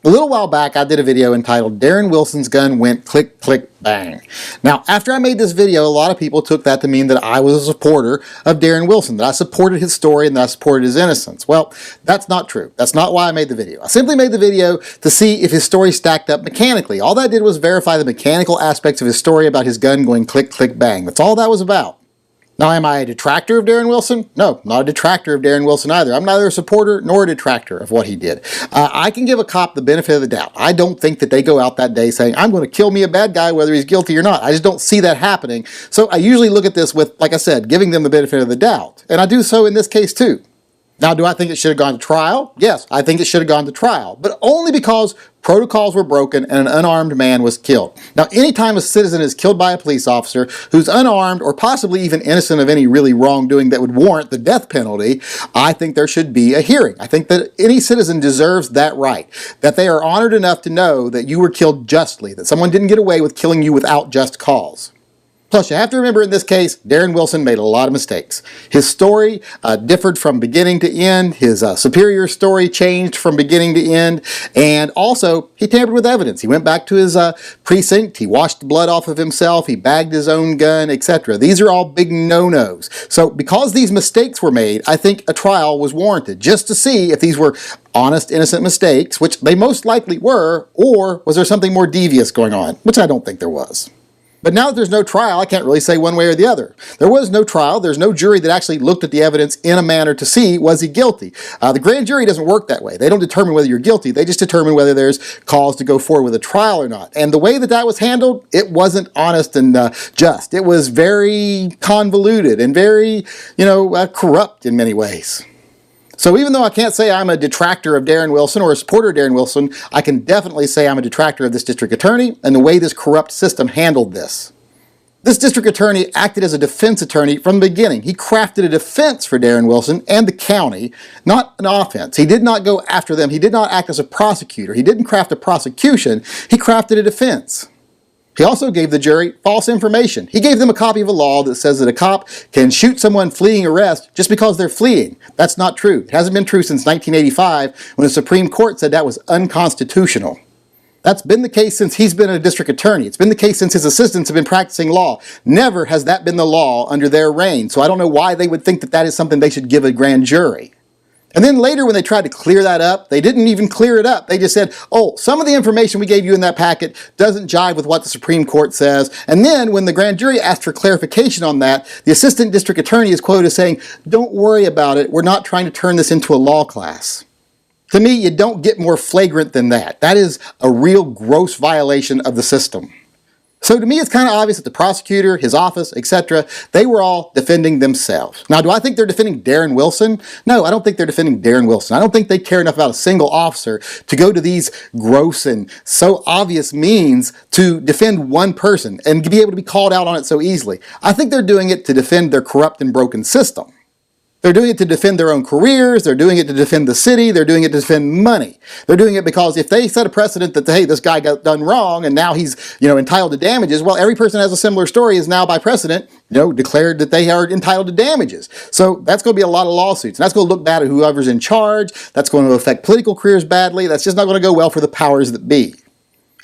A little while back, I did a video entitled Darren Wilson's Gun Went Click, Click, Bang. Now, after I made this video, a lot of people took that to mean that I was a supporter of Darren Wilson, that I supported his story and that I supported his innocence. Well, that's not true. That's not why I made the video. I simply made the video to see if his story stacked up mechanically. All that did was verify the mechanical aspects of his story about his gun going click, click, bang. That's all that was about. Now, am I a detractor of Darren Wilson? No, not a detractor of Darren Wilson either. I'm neither a supporter nor a detractor of what he did. I can give a cop the benefit of the doubt. I don't think that they go out that day saying, I'm going to kill me a bad guy whether he's guilty or not. I just don't see that happening. So I usually look at this with, like I said, giving them the benefit of the doubt. And I do so in this case too. Now, do I think it should have gone to trial? Yes, I think it should have gone to trial, but only because protocols were broken and an unarmed man was killed. Now, anytime a citizen is killed by a police officer who's unarmed or possibly even innocent of any really wrongdoing that would warrant the death penalty, I think there should be a hearing. I think that any citizen deserves that right, that they are honored enough to know that you were killed justly, that someone didn't get away with killing you without just cause. Plus, you have to remember in this case, Darren Wilson made a lot of mistakes. His story differed from beginning to end. His superior story changed from beginning to end. And also, he tampered with evidence. He went back to his precinct. He washed the blood off of himself. He bagged his own gun, etc. These are all big no-nos. So because these mistakes were made, I think a trial was warranted just to see if these were honest, innocent mistakes, which they most likely were, or was there something more devious going on, which I don't think there was. But now that there's no trial, I can't really say one way or the other. There was no trial. There's no jury that actually looked at the evidence in a manner to see, was he guilty? The grand jury doesn't work that way. They don't determine whether you're guilty. They just determine whether there's cause to go forward with a trial or not. And the way that that was handled, it wasn't honest and just. It was very convoluted and very, corrupt in many ways. So even though I can't say I'm a detractor of Darren Wilson or a supporter of Darren Wilson, I can definitely say I'm a detractor of this district attorney and the way this corrupt system handled this. This district attorney acted as a defense attorney from the beginning. He crafted a defense for Darren Wilson and the county, not an offense. He did not go after them. He did not act as a prosecutor. He didn't craft a prosecution. He crafted a defense. He also gave the jury false information. He gave them a copy of a law that says that a cop can shoot someone fleeing arrest just because they're fleeing. That's not true. It hasn't been true since 1985 when the Supreme Court said that was unconstitutional. That's been the case since he's been a district attorney. It's been the case since his assistants have been practicing law. Never has that been the law under their reign. So I don't know why they would think that that is something they should give a grand jury. And then later when they tried to clear that up, they didn't even clear it up. They just said, oh, some of the information we gave you in that packet doesn't jive with what the Supreme Court says. And then when the grand jury asked for clarification on that, the assistant district attorney is quoted as saying, don't worry about it. We're not trying to turn this into a law class. To me, you don't get more flagrant than that. That is a real gross violation of the system. So to me, it's kind of obvious that the prosecutor, his office, etc., they were all defending themselves. Now, do I think they're defending Darren Wilson? No, I don't think they're defending Darren Wilson. I don't think they care enough about a single officer to go to these gross and so obvious means to defend one person and be able to be called out on it so easily. I think they're doing it to defend their corrupt and broken system. They're doing it to defend their own careers, they're doing it to defend the city, they're doing it to defend money. They're doing it because if they set a precedent that, hey, this guy got done wrong and now he's, entitled to damages, well, every person who has a similar story is now by precedent, declared that they are entitled to damages. So that's going to be a lot of lawsuits. And that's going to look bad at whoever's in charge. That's going to affect political careers badly. That's just not going to go well for the powers that be.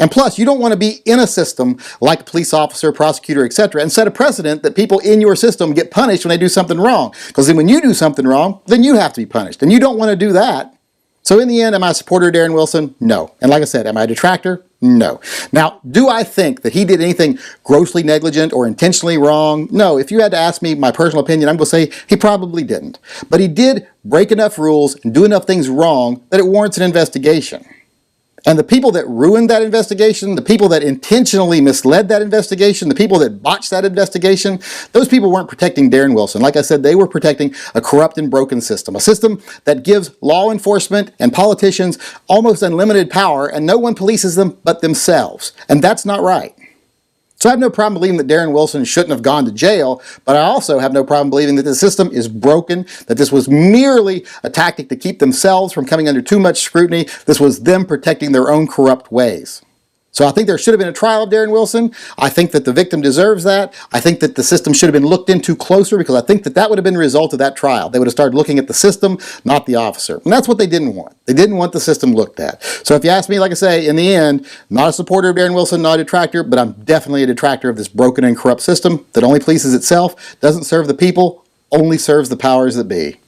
And plus, you don't want to be in a system like a police officer, prosecutor, etc., and set a precedent that people in your system get punished when they do something wrong. Because then when you do something wrong, then you have to be punished. And you don't want to do that. So in the end, am I a supporter of Darren Wilson? No. And like I said, am I a detractor? No. Now, do I think that he did anything grossly negligent or intentionally wrong? No. If you had to ask me my personal opinion, I'm going to say he probably didn't. But he did break enough rules and do enough things wrong that it warrants an investigation. And the people that ruined that investigation, the people that intentionally misled that investigation, the people that botched that investigation, those people weren't protecting Darren Wilson. Like I said, they were protecting a corrupt and broken system, a system that gives law enforcement and politicians almost unlimited power, and no one polices them but themselves. And that's not right. So I have no problem believing that Darren Wilson shouldn't have gone to jail, but I also have no problem believing that the system is broken, that this was merely a tactic to keep themselves from coming under too much scrutiny. This was them protecting their own corrupt ways. So I think there should have been a trial of Darren Wilson. I think that the victim deserves that. I think that the system should have been looked into closer, because I think that that would have been the result of that trial. They would have started looking at the system, not the officer. And that's what they didn't want. They didn't want the system looked at. So if you ask me, like I say, in the end, not a supporter of Darren Wilson, not a detractor, but I'm definitely a detractor of this broken and corrupt system that only pleases itself, doesn't serve the people, only serves the powers that be.